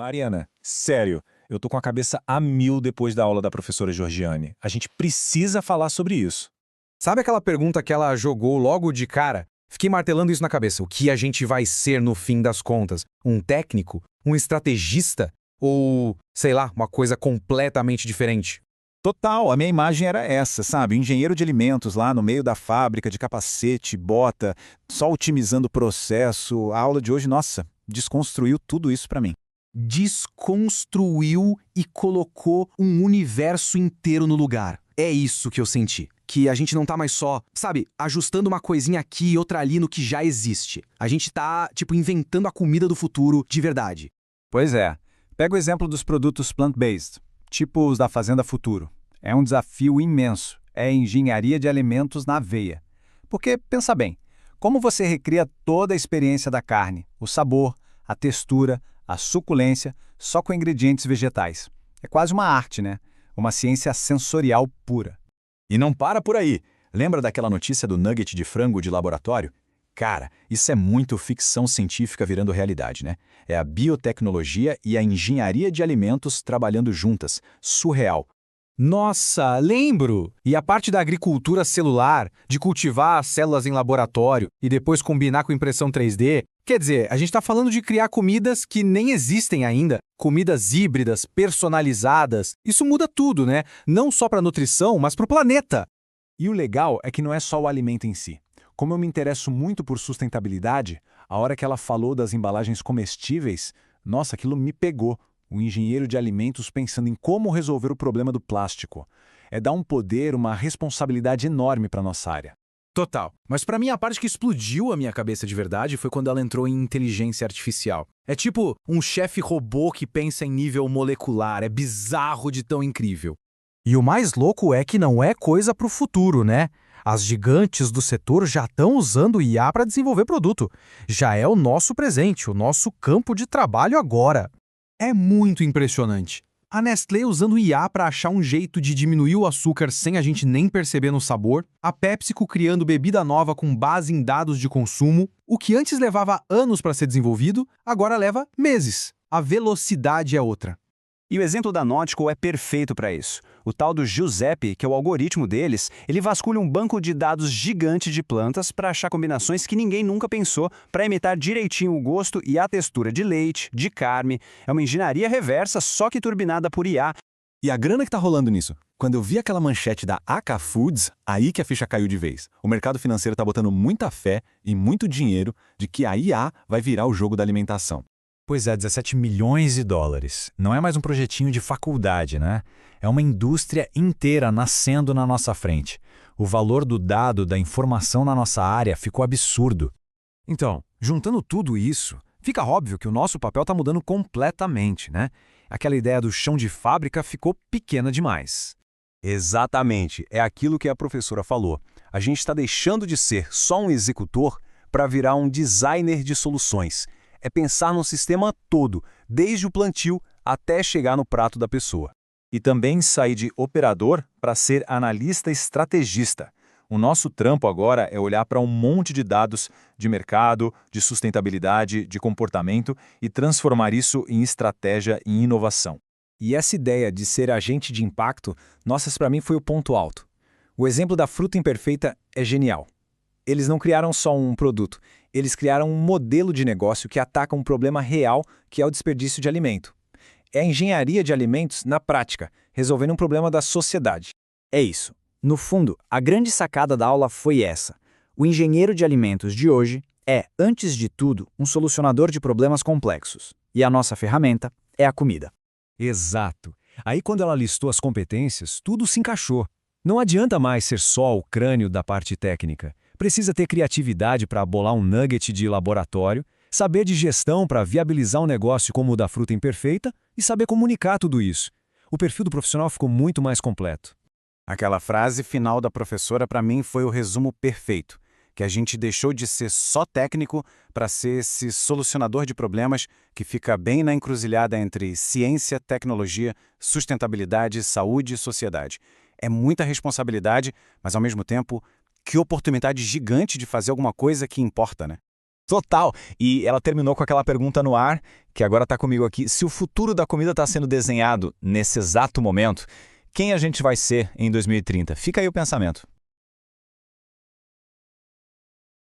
Mariana, sério, eu tô com a cabeça a mil depois da aula da professora Georgiane. A gente precisa falar sobre isso. Sabe aquela pergunta que ela jogou logo de cara? Fiquei martelando isso na cabeça. O que a gente vai ser no fim das contas? Um técnico? Um estrategista? Ou, sei lá, uma coisa completamente diferente? Total, a minha imagem era essa, sabe? Engenheiro de alimentos lá no meio da fábrica, de capacete, bota, só otimizando o processo. A aula de hoje, nossa, desconstruiu tudo isso pra mim. Desconstruiu e colocou um universo inteiro no lugar. É isso que eu senti. Que a gente não tá mais só, sabe, ajustando uma coisinha aqui e outra ali no que já existe. A gente tá, inventando a comida do futuro de verdade. Pois é. Pega o exemplo dos produtos plant-based, tipo os da Fazenda Futuro. É um desafio imenso. É engenharia de alimentos na veia. Porque, pensa bem, como você recria toda a experiência da carne, o sabor, a textura, a suculência, só com ingredientes vegetais? É quase uma arte, né? Uma ciência sensorial pura. E não para por aí. Lembra daquela notícia do nugget de frango de laboratório? Cara, isso é muito ficção científica virando realidade, né? É a biotecnologia e a engenharia de alimentos trabalhando juntas. Surreal. Nossa, lembro! E a parte da agricultura celular, de cultivar as células em laboratório e depois combinar com impressão 3D. Quer dizer, a gente está falando de criar comidas que nem existem ainda. Comidas híbridas, personalizadas. Isso muda tudo, né? Não só para a nutrição, mas para o planeta. E o legal é que não é só o alimento em si. Como eu me interesso muito por sustentabilidade, a hora que ela falou das embalagens comestíveis, nossa, aquilo me pegou. O engenheiro de alimentos pensando em como resolver o problema do plástico. É dar um poder, uma responsabilidade enorme para nossa área. Total. Mas para mim a parte que explodiu a minha cabeça de verdade foi quando ela entrou em inteligência artificial. É tipo um chefe robô que pensa em nível molecular. É bizarro de tão incrível. E o mais louco é que não é coisa pro futuro, né? As gigantes do setor já estão usando IA para desenvolver produto. Já é o nosso presente, o nosso campo de trabalho agora. É muito impressionante. A Nestlé usando IA para achar um jeito de diminuir o açúcar sem a gente nem perceber no sabor, a PepsiCo criando bebida nova com base em dados de consumo, o que antes levava anos para ser desenvolvido, agora leva meses. A velocidade é outra. E o exemplo da Nautical é perfeito para isso. O tal do Giuseppe, que é o algoritmo deles, ele vasculha um banco de dados gigante de plantas para achar combinações que ninguém nunca pensou para imitar direitinho o gosto e a textura de leite, de carne. É uma engenharia reversa, só que turbinada por IA. E a grana que tá rolando nisso? Quando eu vi aquela manchete da AK Foods, aí que a ficha caiu de vez. O mercado financeiro tá botando muita fé e muito dinheiro de que a IA vai virar o jogo da alimentação. Pois é, 17 milhões de dólares. Não é mais um projetinho de faculdade, né? É uma indústria inteira nascendo na nossa frente. O valor do dado, da informação na nossa área ficou absurdo. Então, juntando tudo isso, fica óbvio que o nosso papel está mudando completamente, né? Aquela ideia do chão de fábrica ficou pequena demais. Exatamente, é aquilo que a professora falou. A gente está deixando de ser só um executor para virar um designer de soluções. É pensar no sistema todo, desde o plantio até chegar no prato da pessoa. E também sair de operador para ser analista estrategista. O nosso trampo agora é olhar para um monte de dados de mercado, de sustentabilidade, de comportamento e transformar isso em estratégia e inovação. E essa ideia de ser agente de impacto, nossa, para mim foi o ponto alto. O exemplo da fruta imperfeita é genial. Eles não criaram só um produto, eles criaram um modelo de negócio que ataca um problema real, que é o desperdício de alimento. É a engenharia de alimentos na prática, resolvendo um problema da sociedade. É isso. No fundo, a grande sacada da aula foi essa. O engenheiro de alimentos de hoje é, antes de tudo, um solucionador de problemas complexos. E a nossa ferramenta é a comida. Exato. Aí quando ela listou as competências, tudo se encaixou. Não adianta mais ser só o crânio da parte técnica. Precisa ter criatividade para bolar um nugget de laboratório, saber de gestão para viabilizar um negócio como o da fruta imperfeita e saber comunicar tudo isso. O perfil do profissional ficou muito mais completo. Aquela frase final da professora para mim foi o resumo perfeito, que a gente deixou de ser só técnico para ser esse solucionador de problemas que fica bem na encruzilhada entre ciência, tecnologia, sustentabilidade, saúde e sociedade. É muita responsabilidade, mas ao mesmo tempo, que oportunidade gigante de fazer alguma coisa que importa, né? Total. E ela terminou com aquela pergunta no ar, que agora está comigo aqui. Se o futuro da comida está sendo desenhado nesse exato momento, quem a gente vai ser em 2030? Fica aí o pensamento.